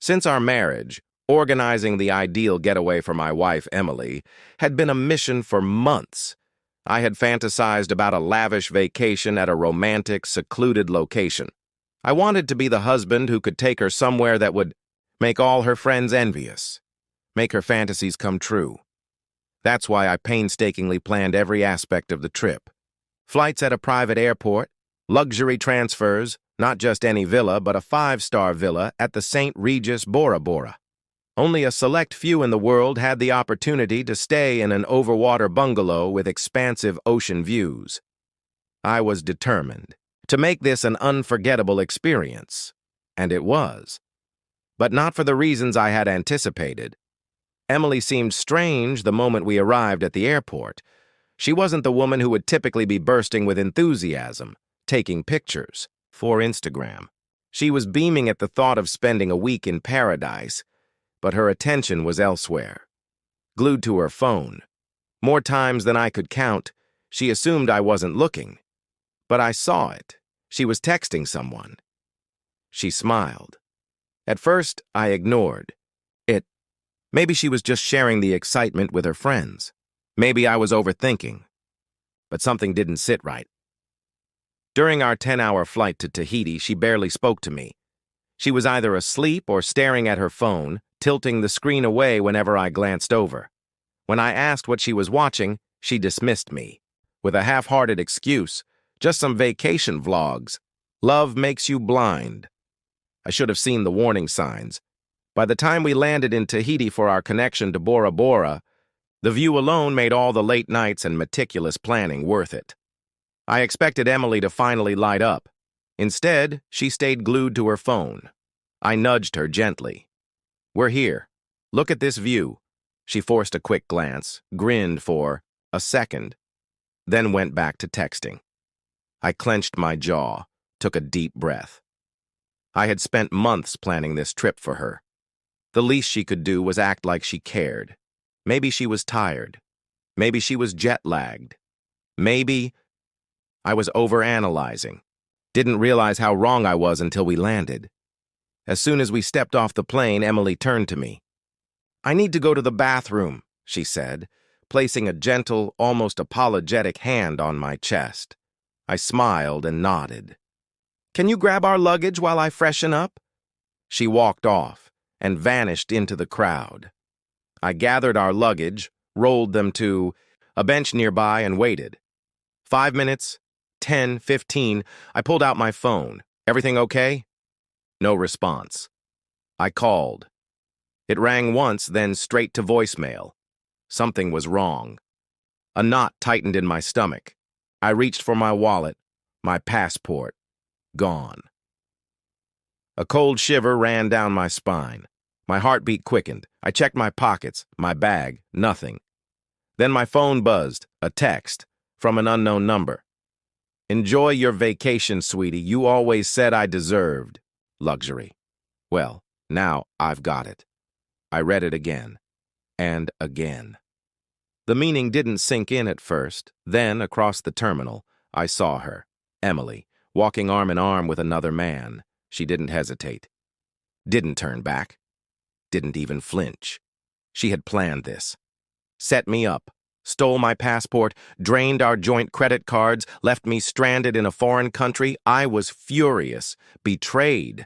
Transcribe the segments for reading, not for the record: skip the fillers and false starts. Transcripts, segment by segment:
Since our marriage, organizing the ideal getaway for my wife, Emily, had been a mission for months. I had fantasized about a lavish vacation at a romantic, secluded location. I wanted to be the husband who could take her somewhere that would make all her friends envious, make her fantasies come true. That's why I painstakingly planned every aspect of the trip. Flights at a private airport, luxury transfers, not just any villa, but a 5-star villa at the St. Regis Bora Bora. Only a select few in the world had the opportunity to stay in an overwater bungalow with expansive ocean views. I was determined to make this an unforgettable experience, and it was. But not for the reasons I had anticipated. Emily seemed strange the moment we arrived at the airport. She wasn't the woman who would typically be bursting with enthusiasm, taking pictures for Instagram. She was beaming at the thought of spending a week in paradise, but her attention was elsewhere. Glued to her phone. More times than I could count, she assumed I wasn't looking. But I saw it. She was texting someone. She smiled. At first, I ignored it. Maybe she was just sharing the excitement with her friends. Maybe I was overthinking. But something didn't sit right. During our 10-hour flight to Tahiti, she barely spoke to me. She was either asleep or staring at her phone, tilting the screen away whenever I glanced over. When I asked what she was watching, she dismissed me, with a half-hearted excuse, just some vacation vlogs. Love makes you blind. I should have seen the warning signs. By the time we landed in Tahiti for our connection to Bora Bora, the view alone made all the late nights and meticulous planning worth it. I expected Emily to finally light up. Instead, she stayed glued to her phone. I nudged her gently. "We're here. Look at this view." She forced a quick glance, grinned for a second, then went back to texting. I clenched my jaw, took a deep breath. I had spent months planning this trip for her. The least she could do was act like she cared. Maybe she was tired. Maybe she was jet-lagged. Maybe I was overanalyzing. Didn't realize how wrong I was until we landed. As soon as we stepped off the plane, Emily turned to me. "I need to go to the bathroom," she said, placing a gentle, almost apologetic hand on my chest. I smiled and nodded. "Can you grab our luggage while I freshen up?" She walked off and vanished into the crowd. I gathered our luggage, rolled them to a bench nearby, and waited. 5 minutes, 10, 15, I pulled out my phone. "Everything okay?" No response. I called. It rang once, then straight to voicemail. Something was wrong. A knot tightened in my stomach. I reached for my wallet, my passport. Gone. A cold shiver ran down my spine. My heartbeat quickened. I checked my pockets, my bag, nothing. Then my phone buzzed, a text, from an unknown number. "Enjoy your vacation, sweetie. You always said I deserved luxury." Well, now I've got it. I read it again, and again. The meaning didn't sink in at first. Then, across the terminal, I saw her, Emily, walking arm in arm with another man. She didn't hesitate. Didn't turn back. Didn't even flinch. She had planned this. Set me up, stole my passport, drained our joint credit cards, left me stranded in a foreign country. I was furious, betrayed.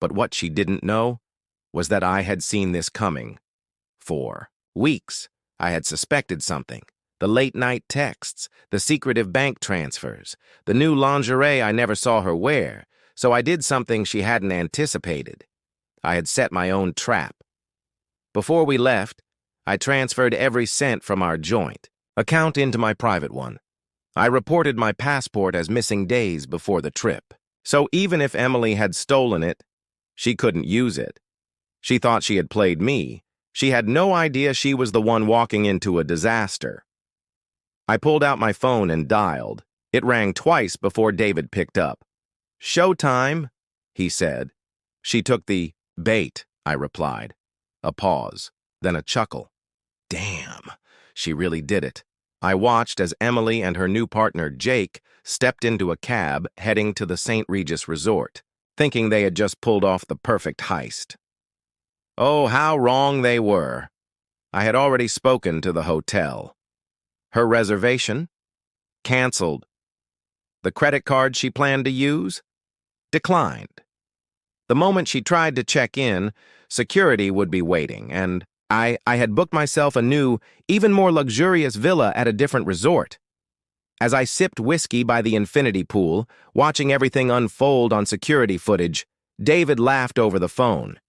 But what she didn't know was that I had seen this coming. For weeks, I had suspected something. The late-night texts, the secretive bank transfers, the new lingerie I never saw her wear. So I did something she hadn't anticipated. I had set my own trap. Before we left, I transferred every cent from our joint account into my private one. I reported my passport as missing days before the trip. So even if Emily had stolen it, she couldn't use it. She thought she had played me. She had no idea she was the one walking into a disaster. I pulled out my phone and dialed. It rang twice before David picked up. "Showtime," he said. "She took the bait," I replied. A pause, then a chuckle. Damn, she really did it. I watched as Emily and her new partner, Jake, stepped into a cab heading to the St. Regis resort, thinking they had just pulled off the perfect heist. Oh, how wrong they were. I had already spoken to the hotel. Her reservation? Canceled. The credit card she planned to use? Declined. The moment she tried to check in, security would be waiting, and I had booked myself a new, even more luxurious villa at a different resort. As I sipped whiskey by the infinity pool, watching everything unfold on security footage, David laughed over the phone.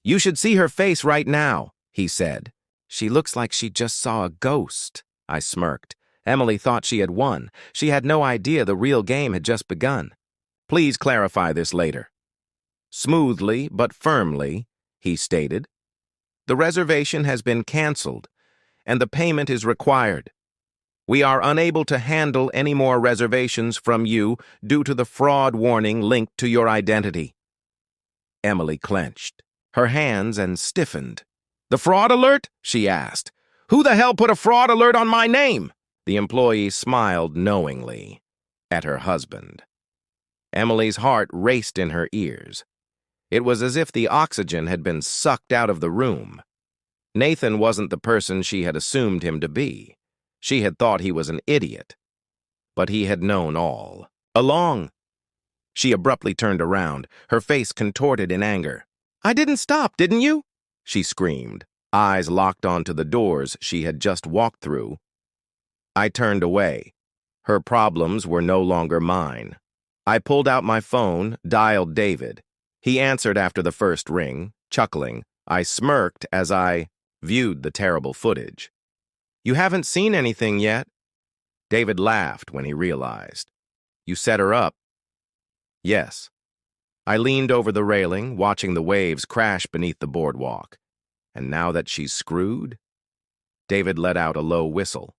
"You should see her face right now," he said. "She looks like she just saw a ghost," I smirked. Emily thought she had won. She had no idea the real game had just begun. "Please clarify this later." Smoothly but firmly, he stated, "The reservation has been canceled, and the payment is required. We are unable to handle any more reservations from you due to the fraud warning linked to your identity." Emily clenched her hands and stiffened. "The fraud alert?" she asked. "Who the hell put a fraud alert on my name?" The employee smiled knowingly at her husband. Emily's heart raced in her ears. It was as if the oxygen had been sucked out of the room. Nathan wasn't the person she had assumed him to be. She had thought he was an idiot. But he had known all along. She abruptly turned around, her face contorted in anger. "I didn't stop, didn't you?" she screamed, eyes locked onto the doors she had just walked through. I turned away. Her problems were no longer mine. I pulled out my phone, dialed David. He answered after the first ring, chuckling. I smirked as I viewed the terrible footage. "You haven't seen anything yet?" David laughed when he realized. "You set her up?" "Yes." I leaned over the railing, watching the waves crash beneath the boardwalk. "And now that she's screwed?" David let out a low whistle.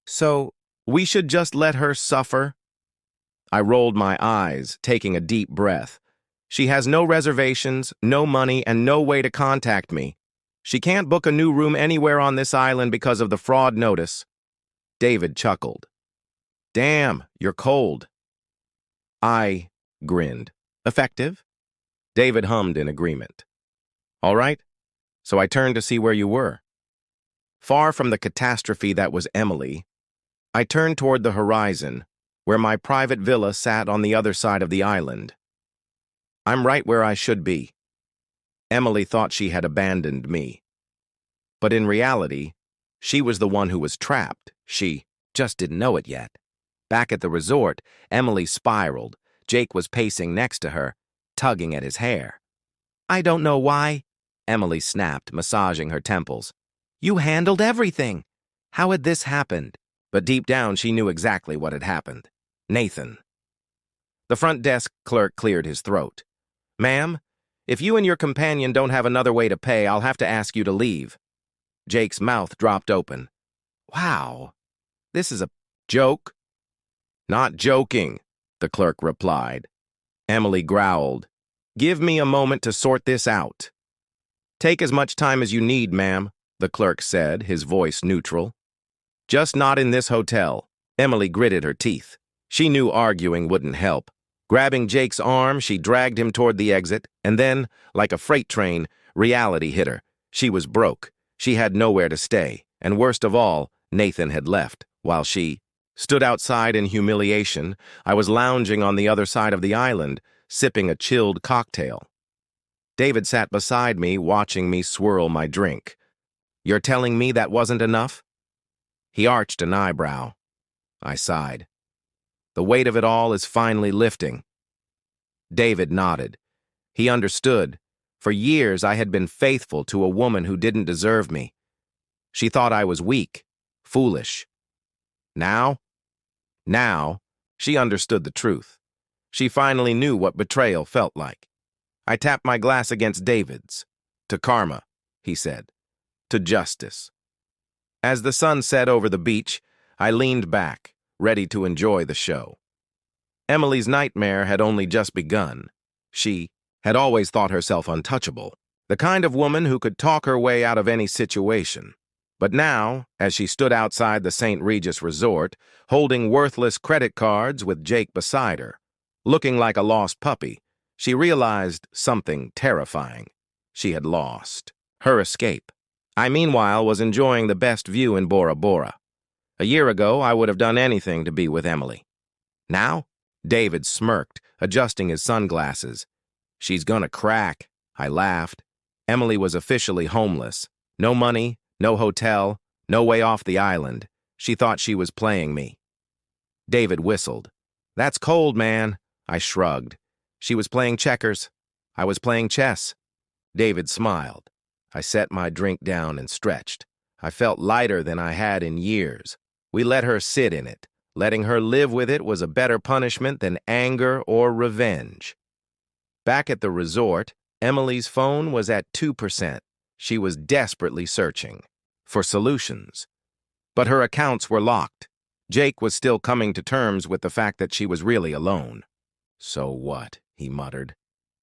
"So, we should just let her suffer?" I rolled my eyes, taking a deep breath. "She has no reservations, no money, and no way to contact me. She can't book a new room anywhere on this island because of the fraud notice." David chuckled. "Damn, you're cold." I grinned. "Effective?" David hummed in agreement. "All right, so I turned to see where you were." Far from the catastrophe that was Emily, I turned toward the horizon, where my private villa sat on the other side of the island. I'm right where I should be. Emily thought she had abandoned me. But in reality, she was the one who was trapped. She just didn't know it yet. Back at the resort, Emily spiraled. Jake was pacing next to her, tugging at his hair. "I don't know why," Emily snapped, massaging her temples. "You handled everything. How had this happened?" But deep down, she knew exactly what had happened. Nathan. The front desk clerk cleared his throat. "Ma'am, if you and your companion don't have another way to pay, I'll have to ask you to leave." Jake's mouth dropped open. "Wow, this is a joke?" "Not joking," the clerk replied. Emily growled. "Give me a moment to sort this out." "Take as much time as you need, ma'am," the clerk said, his voice neutral. "Just not in this hotel." Emily gritted her teeth. She knew arguing wouldn't help. Grabbing Jake's arm, she dragged him toward the exit, and then, like a freight train, reality hit her. She was broke. She had nowhere to stay, and worst of all, Nathan had left, while she stood outside in humiliation. I was lounging on the other side of the island, sipping a chilled cocktail. David sat beside me, watching me swirl my drink. "You're telling me that wasn't enough?" He arched an eyebrow. I sighed. "The weight of it all is finally lifting." David nodded. He understood. For years, I had been faithful to a woman who didn't deserve me. She thought I was weak, foolish. Now, she understood the truth. She finally knew what betrayal felt like. I tapped my glass against David's. "To karma," he said. "To justice." As the sun set over the beach, I leaned back, ready to enjoy the show. Emily's nightmare had only just begun. She had always thought herself untouchable, the kind of woman who could talk her way out of any situation. But now, as she stood outside the St. Regis resort, holding worthless credit cards with Jake beside her, looking like a lost puppy, she realized something terrifying. She had lost. Her escape. I, meanwhile, was enjoying the best view in Bora Bora. A year ago, I would have done anything to be with Emily. Now? David smirked, adjusting his sunglasses. She's gonna crack, I laughed. Emily was officially homeless. No money, no hotel, no way off the island. She thought she was playing me. David whistled. That's cold, man. I shrugged. She was playing checkers. I was playing chess. David smiled. I set my drink down and stretched. I felt lighter than I had in years. We let her sit in it. Letting her live with it was a better punishment than anger or revenge. Back at the resort, Emily's phone was at 2%. She was desperately searching for solutions. But her accounts were locked. Jake was still coming to terms with the fact that she was really alone. So what? He muttered.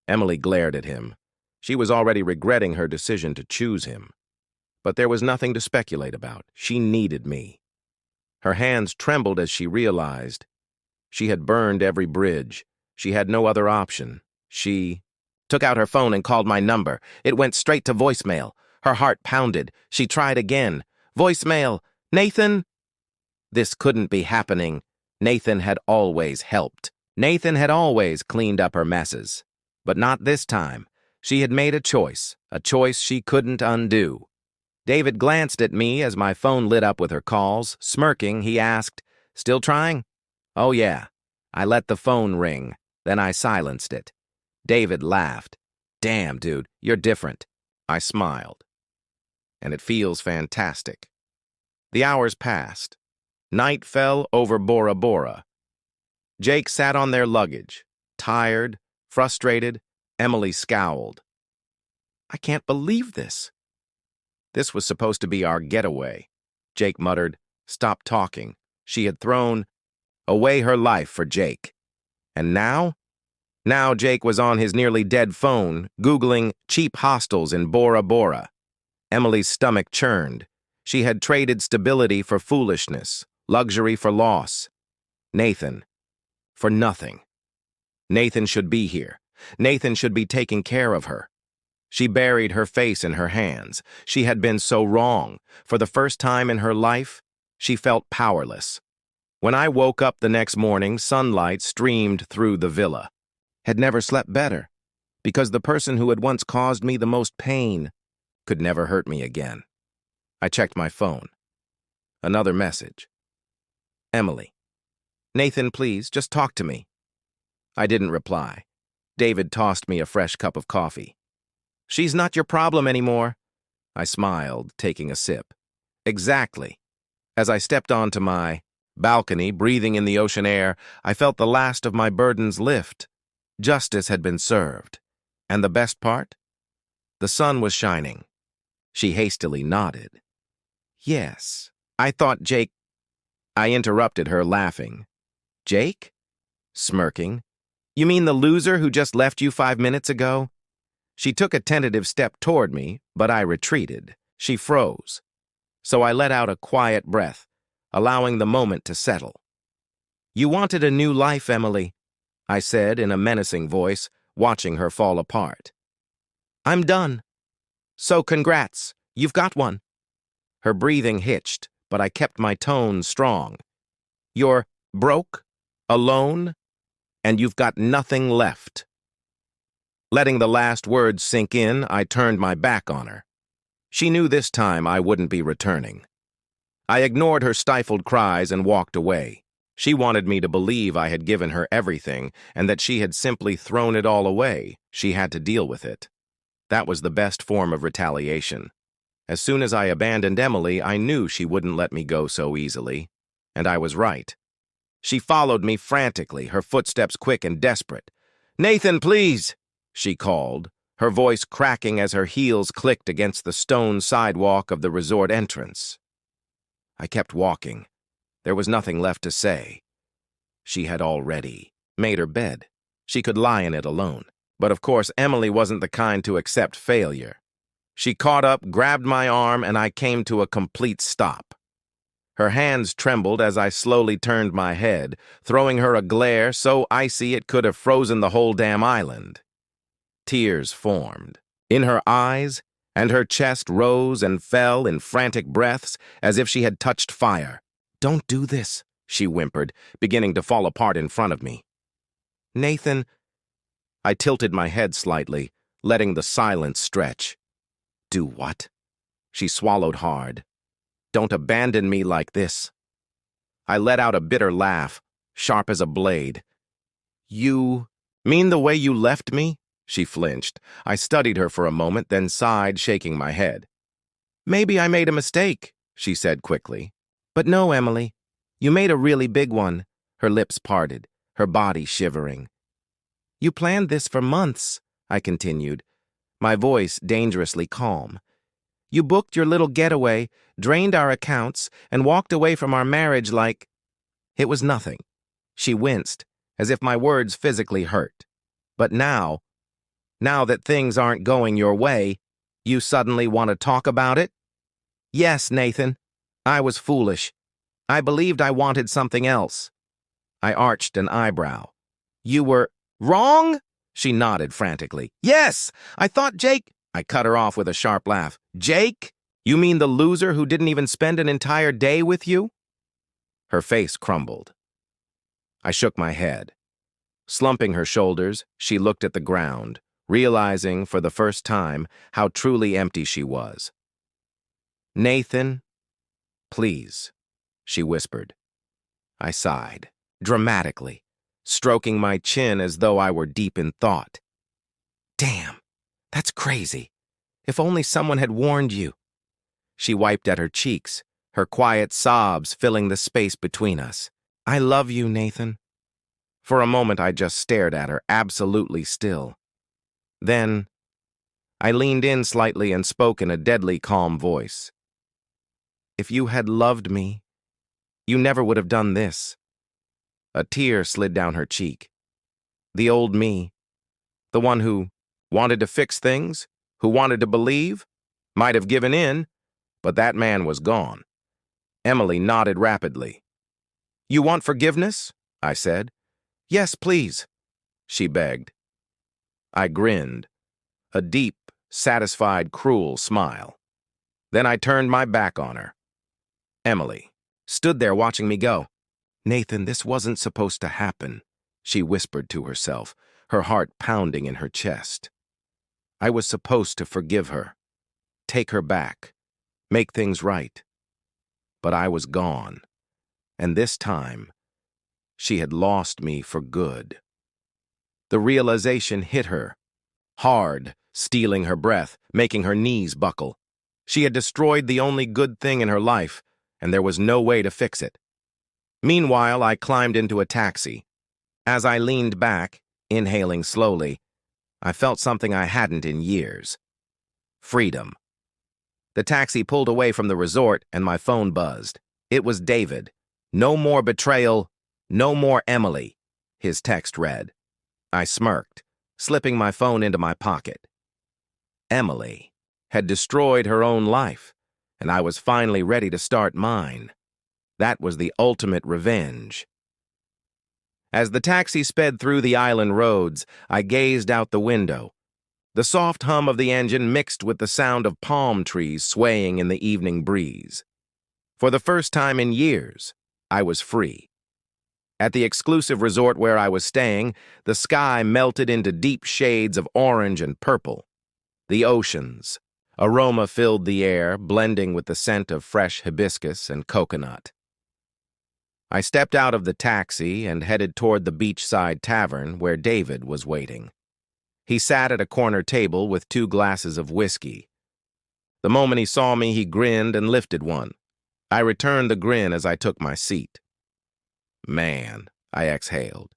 Emily glared at him. She was already regretting her decision to choose him. But there was nothing to speculate about. She needed me. Her hands trembled as she realized. She had burned every bridge. She had no other option. She took out her phone and called my number. It went straight to voicemail. Her heart pounded. She tried again. Voicemail. Nathan? This couldn't be happening. Nathan had always helped. Nathan had always cleaned up her messes. But not this time. She had made a choice she couldn't undo. David glanced at me as my phone lit up with her calls. Smirking, he asked, "Still trying?" "Oh, yeah." I let the phone ring. Then I silenced it. David laughed. "Damn, dude, you're different." I smiled. And it feels fantastic. The hours passed. Night fell over Bora Bora. Jake sat on their luggage. Tired, frustrated, Emily scowled. "I can't believe this." This was supposed to be our getaway. Jake muttered, "Stop talking." She had thrown away her life for Jake. And now? Now Jake was on his nearly dead phone, Googling cheap hostels in Bora Bora. Emily's stomach churned. She had traded stability for foolishness, luxury for loss. Nathan, for nothing. Nathan should be here. Nathan should be taking care of her. She buried her face in her hands. She had been so wrong. For the first time in her life, she felt powerless. When I woke up the next morning, sunlight streamed through the villa. Had never slept better, because the person who had once caused me the most pain could never hurt me again. I checked my phone. Another message. Emily. "Nathan, please, just talk to me." I didn't reply. David tossed me a fresh cup of coffee. "She's not your problem anymore." I smiled, taking a sip. Exactly. As I stepped onto my balcony, breathing in the ocean air, I felt the last of my burdens lift. Justice had been served. And the best part? The sun was shining. She hastily nodded. "Yes, I thought Jake—" I interrupted her, laughing. "Jake?" Smirking. "You mean the loser who just left you 5 minutes ago?" She took a tentative step toward me, but I retreated. She froze. So I let out a quiet breath, allowing the moment to settle. "You wanted a new life, Emily," I said in a menacing voice, watching her fall apart. "I'm done. So congrats, you've got one." Her breathing hitched, but I kept my tone strong. "You're broke, alone, and you've got nothing left." Letting the last words sink in, I turned my back on her. She knew this time I wouldn't be returning. I ignored her stifled cries and walked away. She wanted me to believe I had given her everything and that she had simply thrown it all away. She had to deal with it. That was the best form of retaliation. As soon as I abandoned Emily, I knew she wouldn't let me go so easily. And I was right. She followed me frantically, her footsteps quick and desperate. "Nathan, please!" she called, her voice cracking as her heels clicked against the stone sidewalk of the resort entrance. I kept walking. There was nothing left to say. She had already made her bed. She could lie in it alone. But of course, Emily wasn't the kind to accept failure. She caught up, grabbed my arm, and I came to a complete stop. Her hands trembled as I slowly turned my head, throwing her a glare so icy it could have frozen the whole damn island. Tears formed. in her eyes, and her chest rose and fell in frantic breaths as if she had touched fire. "Don't do this," she whimpered, beginning to fall apart in front of me. "Nathan," I tilted my head slightly, letting the silence stretch. "Do what?" She swallowed hard. "Don't abandon me like this." I let out a bitter laugh, sharp as a blade. "You mean the way you left me?" She flinched. I studied her for a moment, then sighed, shaking my head. "Maybe I made a mistake," she said quickly. "But no, Emily. You made a really big one." Her lips parted, her body shivering. "You planned this for months," I continued, my voice dangerously calm. "You booked your little getaway, drained our accounts, and walked away from our marriage like—" It was nothing. She winced, as if my words physically hurt. "But now that things aren't going your way, you suddenly want to talk about it?" "Yes, Nathan. I was foolish. I believed I wanted something else." I arched an eyebrow. "You were wrong?" She nodded frantically. "Yes! I thought Jake—" I cut her off with a sharp laugh. "Jake? You mean the loser who didn't even spend an entire day with you?" Her face crumbled. I shook my head. Slumping her shoulders, she looked at the ground, realizing for the first time how truly empty she was. "Nathan, please," she whispered. I sighed, dramatically, stroking my chin as though I were deep in thought. "Damn, that's crazy. If only someone had warned you." She wiped at her cheeks, her quiet sobs filling the space between us. "I love you, Nathan." For a moment I just stared at her, absolutely still. Then I leaned in slightly and spoke in a deadly calm voice. "If you had loved me, you never would have done this." A tear slid down her cheek. The old me, the one who wanted to fix things, who wanted to believe, might have given in, but that man was gone. Emily nodded rapidly. "You want forgiveness?" I said. "Yes, please," she begged. I grinned, a deep, satisfied, cruel smile. Then I turned my back on her. Emily stood there watching me go. "Nathan, this wasn't supposed to happen," she whispered to herself, her heart pounding in her chest. "I was supposed to forgive her, take her back, make things right. But I was gone, and this time, she had lost me for good." The realization hit her, hard, stealing her breath, making her knees buckle. She had destroyed the only good thing in her life, and there was no way to fix it. Meanwhile, I climbed into a taxi. As I leaned back, inhaling slowly, I felt something I hadn't in years. Freedom. The taxi pulled away from the resort, and my phone buzzed. It was David. "No more betrayal, no more Emily," his text read. I smirked, slipping my phone into my pocket. Emily had destroyed her own life, and I was finally ready to start mine. That was the ultimate revenge. As the taxi sped through the island roads, I gazed out the window. The soft hum of the engine mixed with the sound of palm trees swaying in the evening breeze. For the first time in years, I was free. At the exclusive resort where I was staying, the sky melted into deep shades of orange and purple. The ocean's aroma filled the air, blending with the scent of fresh hibiscus and coconut. I stepped out of the taxi and headed toward the beachside tavern where David was waiting. He sat at a corner table with 2 glasses of whiskey. The moment he saw me, he grinned and lifted one. I returned the grin as I took my seat. "Man," I exhaled.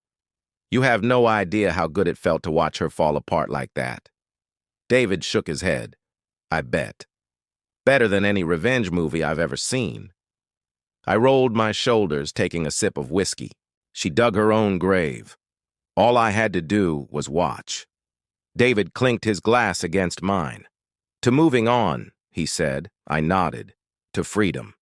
"You have no idea how good it felt to watch her fall apart like that." David shook his head. "I bet. Better than any revenge movie I've ever seen." I rolled my shoulders, taking a sip of whiskey. She dug her own grave. All I had to do was watch. David clinked his glass against mine. "To moving on," he said. I nodded. "To freedom."